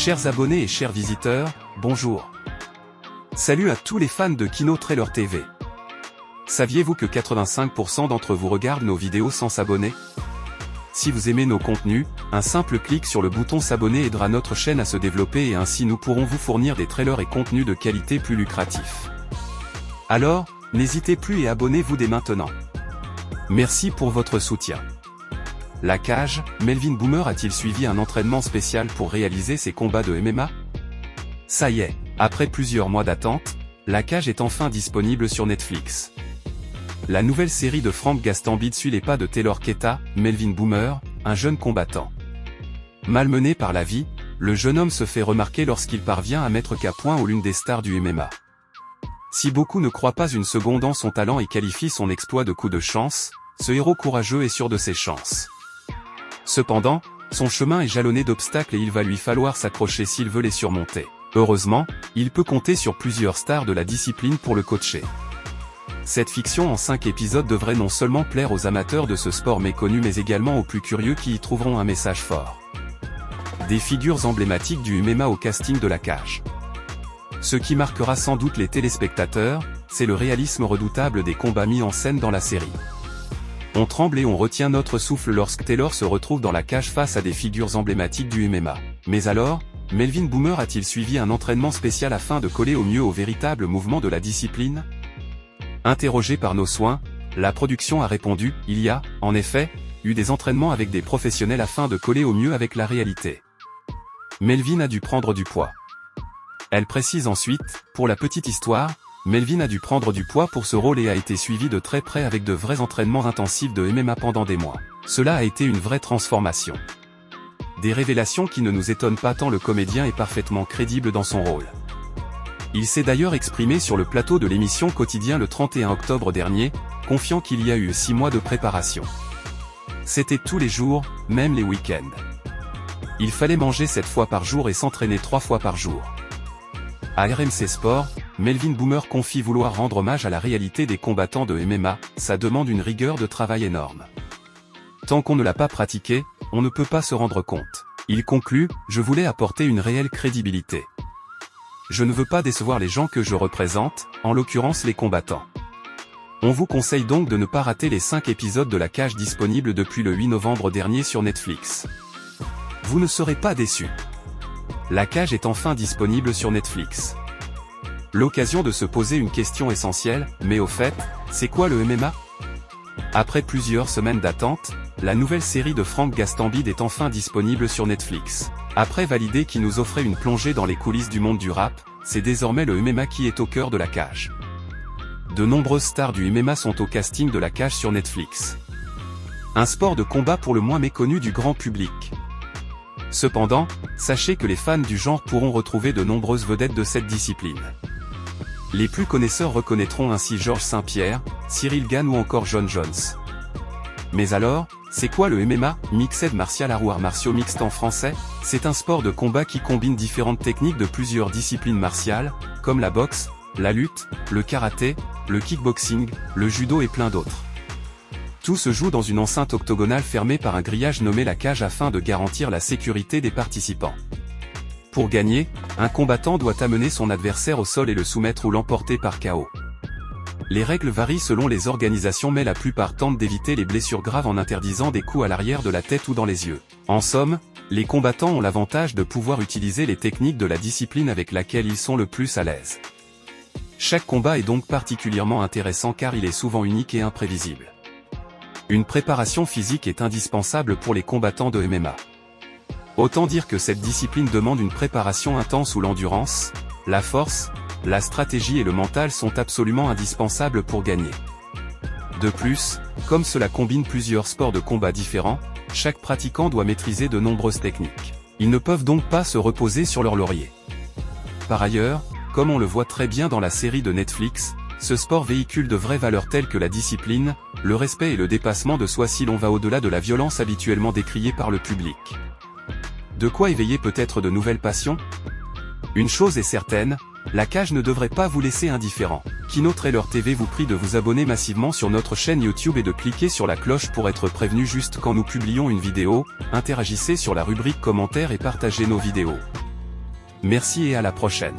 Chers abonnés et chers visiteurs, bonjour. Salut à tous les fans de Kino Trailer TV. Saviez-vous que 85% d'entre vous regardent nos vidéos sans s'abonner? Si vous aimez nos contenus, un simple clic sur le bouton s'abonner aidera notre chaîne à se développer et ainsi nous pourrons vous fournir des trailers et contenus de qualité plus lucratifs. Alors, n'hésitez plus et abonnez-vous dès maintenant. Merci pour votre soutien. La cage, Melvin Boomer a-t-il suivi un entraînement spécial pour réaliser ses combats de MMA? Ça y est, après plusieurs mois d'attente, La cage est enfin disponible sur Netflix. La nouvelle série de Frank Gastambide suit les pas de Taylor Quetta, Melvin Boomer, un jeune combattant. Malmené par la vie, le jeune homme se fait remarquer lorsqu'il parvient à mettre qu'à point l'une des stars du MMA. Si beaucoup ne croient pas une seconde en son talent et qualifient son exploit de coup de chance, ce héros courageux est sûr de ses chances. Cependant, son chemin est jalonné d'obstacles et il va lui falloir s'accrocher s'il veut les surmonter. Heureusement, il peut compter sur plusieurs stars de la discipline pour le coacher. Cette fiction en 5 épisodes devrait non seulement plaire aux amateurs de ce sport méconnu mais également aux plus curieux qui y trouveront un message fort. Des figures emblématiques du MMA au casting de La cage. Ce qui marquera sans doute les téléspectateurs, c'est le réalisme redoutable des combats mis en scène dans la série. On tremble et on retient notre souffle lorsque Taylor se retrouve dans la cage face à des figures emblématiques du MMA. Mais alors, Melvin Boomer a-t-il suivi un entraînement spécial afin de coller au mieux au véritable mouvement de la discipline? Interrogé par nos soins, la production a répondu, il y a, en effet, eu des entraînements avec des professionnels afin de coller au mieux avec la réalité. Melvin a dû prendre du poids. Elle précise ensuite, pour la petite histoire, Melvin a dû prendre du poids pour ce rôle et a été suivi de très près avec de vrais entraînements intensifs de MMA pendant des mois. Cela a été une vraie transformation. Des révélations qui ne nous étonnent pas tant le comédien est parfaitement crédible dans son rôle. Il s'est d'ailleurs exprimé sur le plateau de l'émission Quotidien le 31 octobre dernier, confiant qu'il y a eu 6 mois de préparation. C'était tous les jours, même les week-ends. Il fallait manger 7 fois par jour et s'entraîner 3 fois par jour. À RMC Sport, Melvin Boomer confie vouloir rendre hommage à la réalité des combattants de MMA, ça demande une rigueur de travail énorme. Tant qu'on ne l'a pas pratiqué, on ne peut pas se rendre compte. Il conclut, je voulais apporter une réelle crédibilité. Je ne veux pas décevoir les gens que je représente, en l'occurrence les combattants. On vous conseille donc de ne pas rater les 5 épisodes de La cage disponibles depuis le 8 novembre dernier sur Netflix. Vous ne serez pas déçus. La cage est enfin disponible sur Netflix. L'occasion de se poser une question essentielle, mais au fait, c'est quoi le MMA? Après plusieurs semaines d'attente, la nouvelle série de Frank Gastambide est enfin disponible sur Netflix. Après valider qui nous offrait une plongée dans les coulisses du monde du rap, c'est désormais le MMA qui est au cœur de La cage. De nombreuses stars du MMA sont au casting de La cage sur Netflix. Un sport de combat pour le moins méconnu du grand public. Cependant, sachez que les fans du genre pourront retrouver de nombreuses vedettes de cette discipline. Les plus connaisseurs reconnaîtront ainsi Georges St-Pierre, Cyril Gane ou encore John Jones. Mais alors, c'est quoi le MMA, Mixed Martial Arts ou arts martiaux mixtes en français? C'est un sport de combat qui combine différentes techniques de plusieurs disciplines martiales, comme la boxe, la lutte, le karaté, le kickboxing, le judo et plein d'autres. Tout se joue dans une enceinte octogonale fermée par un grillage nommé La cage afin de garantir la sécurité des participants. Pour gagner, un combattant doit amener son adversaire au sol et le soumettre ou l'emporter par KO. Les règles varient selon les organisations mais la plupart tentent d'éviter les blessures graves en interdisant des coups à l'arrière de la tête ou dans les yeux. En somme, les combattants ont l'avantage de pouvoir utiliser les techniques de la discipline avec laquelle ils sont le plus à l'aise. Chaque combat est donc particulièrement intéressant car il est souvent unique et imprévisible. Une préparation physique est indispensable pour les combattants de MMA. Autant dire que cette discipline demande une préparation intense où l'endurance, la force, la stratégie et le mental sont absolument indispensables pour gagner. De plus, comme cela combine plusieurs sports de combat différents, chaque pratiquant doit maîtriser de nombreuses techniques. Ils ne peuvent donc pas se reposer sur leur laurier. Par ailleurs, comme on le voit très bien dans la série de Netflix, ce sport véhicule de vraies valeurs telles que la discipline, le respect et le dépassement de soi si l'on va au-delà de la violence habituellement décriée par le public. De quoi éveiller peut-être de nouvelles passions? Une chose est certaine, La cage ne devrait pas vous laisser indifférent. Kino Trailer TV vous prie de vous abonner massivement sur notre chaîne YouTube et de cliquer sur la cloche pour être prévenu juste quand nous publions une vidéo, interagissez sur la rubrique commentaires et partagez nos vidéos. Merci et à la prochaine.